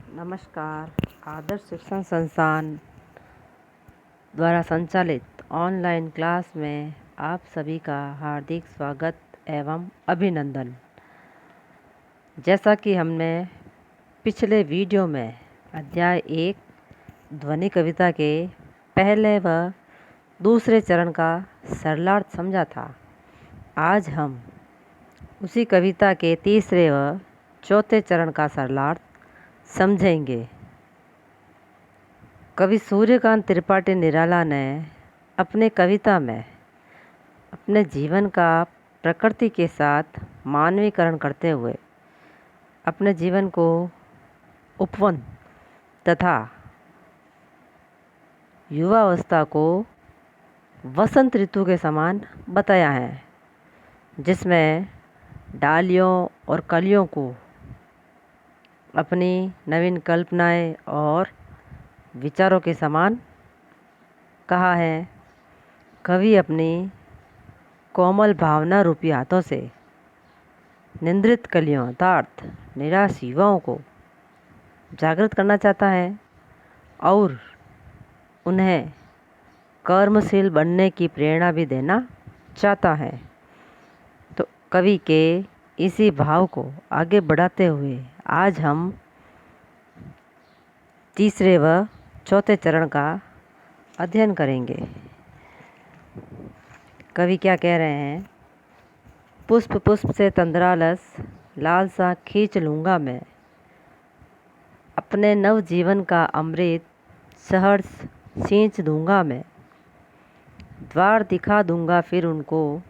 नमस्कार। आदर्श शिक्षण संस्थान द्वारा संचालित ऑनलाइन क्लास में आप सभी का हार्दिक स्वागत एवं अभिनंदन। जैसा कि हमने पिछले वीडियो में अध्याय 1 ध्वनि कविता के पहले व दूसरे चरण का सरलार्थ समझा था, आज हम उसी कविता के तीसरे व चौथे चरण का सरलार्थ समझेंगे। कवि सूर्यकांत त्रिपाठी निराला ने अपने कविता में अपने जीवन का प्रकृति के साथ मानवीकरण करते हुए अपने जीवन को उपवन तथा युवावस्था को वसंत ऋतु के समान बताया है, जिसमें डालियों और कलियों को अपनी नवीन कल्पनाएं और विचारों के समान कहा है। कवि अपनी कोमल भावना रूपी हाथों से निंद्रित कलियों अर्थात निराश युवाओं को जागृत करना चाहता है और उन्हें कर्मशील बनने की प्रेरणा भी देना चाहता है। तो कवि के इसी भाव को आगे बढ़ाते हुए आज हम तीसरे व चौथे चरण का अध्ययन करेंगे। कवि क्या कह रहे हैं? पुष्प पुष्प से तंद्रालस लालसा खींच लूँगा मैं, अपने नव जीवन का अमृत सहर्ष सींच दूँगा मैं, द्वार दिखा दूँगा फिर उनको,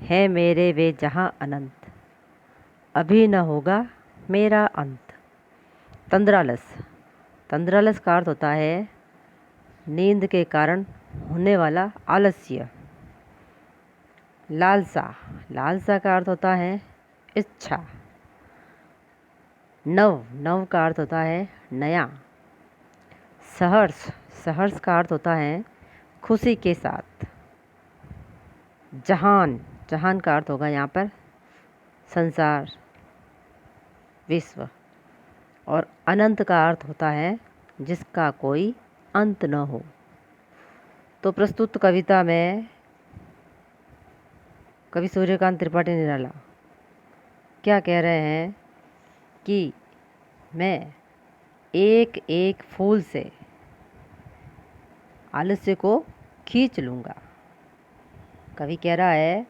है मेरे वे जहाँ अनंत, अभी न होगा मेरा अंत। तंद्रालस का अर्थ होता है नींद के कारण होने वाला आलस्य। लालसा का अर्थ होता है इच्छा। नव का अर्थ होता है नया। सहर्ष का अर्थ होता है खुशी के साथ। जहान का अर्थ होगा यहाँ पर संसार, विश्व। और अनंत का अर्थ होता है जिसका कोई अंत न हो। तो प्रस्तुत कविता में कवि सूर्यकांत त्रिपाठी निराला क्या कह रहे हैं कि मैं एक एक फूल से आलस्य को खींच लूँगा। कवि कह रहा है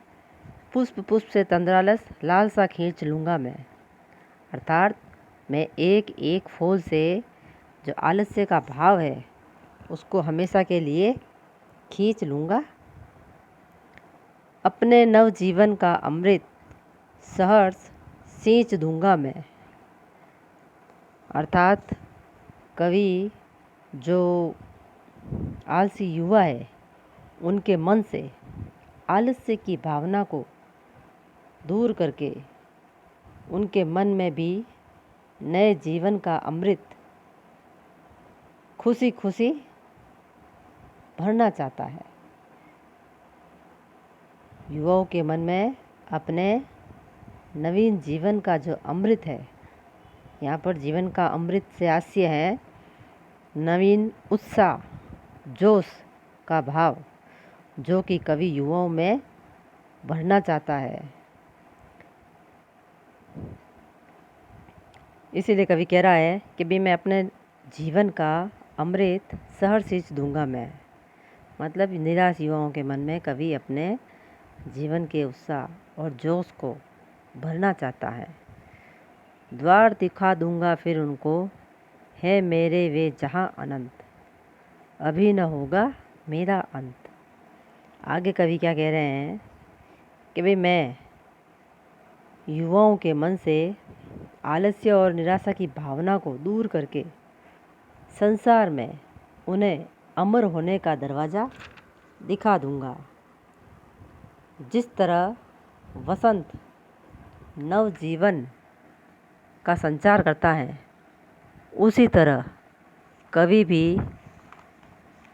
पुष्प पुष्प से तंद्रालस लालसा खींच लूँगा मैं, अर्थात मैं एक एक फूल से जो आलस्य का भाव है उसको हमेशा के लिए खींच लूँगा। अपने नव जीवन का अमृत सहर्ष सींच दूँगा मैं, अर्थात कवि जो आलसी युवा है उनके मन से आलस्य की भावना को दूर करके उनके मन में भी नए जीवन का अमृत खुशी खुशी भरना चाहता है। युवाओं के मन में अपने नवीन जीवन का जो अमृत है, यहाँ पर जीवन का अमृत से आशय है नवीन उत्साह, जोश का भाव, जो कि कवि युवाओं में भरना चाहता है। इसीलिए कवि कह रहा है कि भी मैं अपने जीवन का अमृत सहर्ष सींच दूँगा मैं, मतलब निराश युवाओं के मन में कवि अपने जीवन के उत्साह और जोश को भरना चाहता है। द्वार दिखा दूँगा फिर उनको, है मेरे वे जहाँ अनंत, अभी न होगा मेरा अंत। आगे कवि क्या कह रहे हैं कि भाई मैं युवाओं के मन से आलस्य और निराशा की भावना को दूर करके संसार में उन्हें अमर होने का दरवाज़ा दिखा दूँगा। जिस तरह वसंत नव जीवन का संचार करता है, उसी तरह कवि भी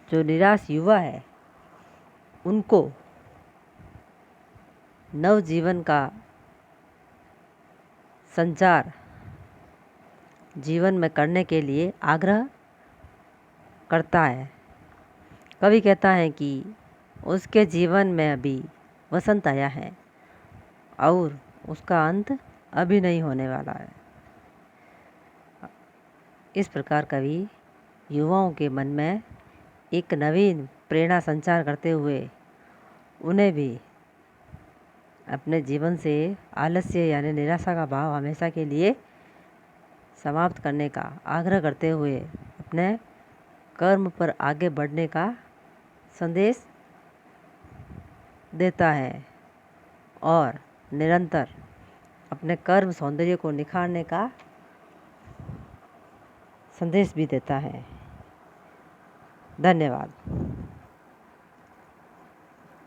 जो निराश युवा है उनको नव जीवन का संचार जीवन में करने के लिए आग्रह करता है। कवि कहता है कि उसके जीवन में अभी वसंत आया है और उसका अंत अभी नहीं होने वाला है। इस प्रकार कवि युवाओं के मन में एक नवीन प्रेरणा संचार करते हुए उन्हें भी अपने जीवन से आलस्य यानी निराशा का भाव हमेशा के लिए समाप्त करने का आग्रह करते हुए अपने कर्म पर आगे बढ़ने का संदेश देता है और निरंतर अपने कर्म सौंदर्य को निखारने का संदेश भी देता है। धन्यवाद।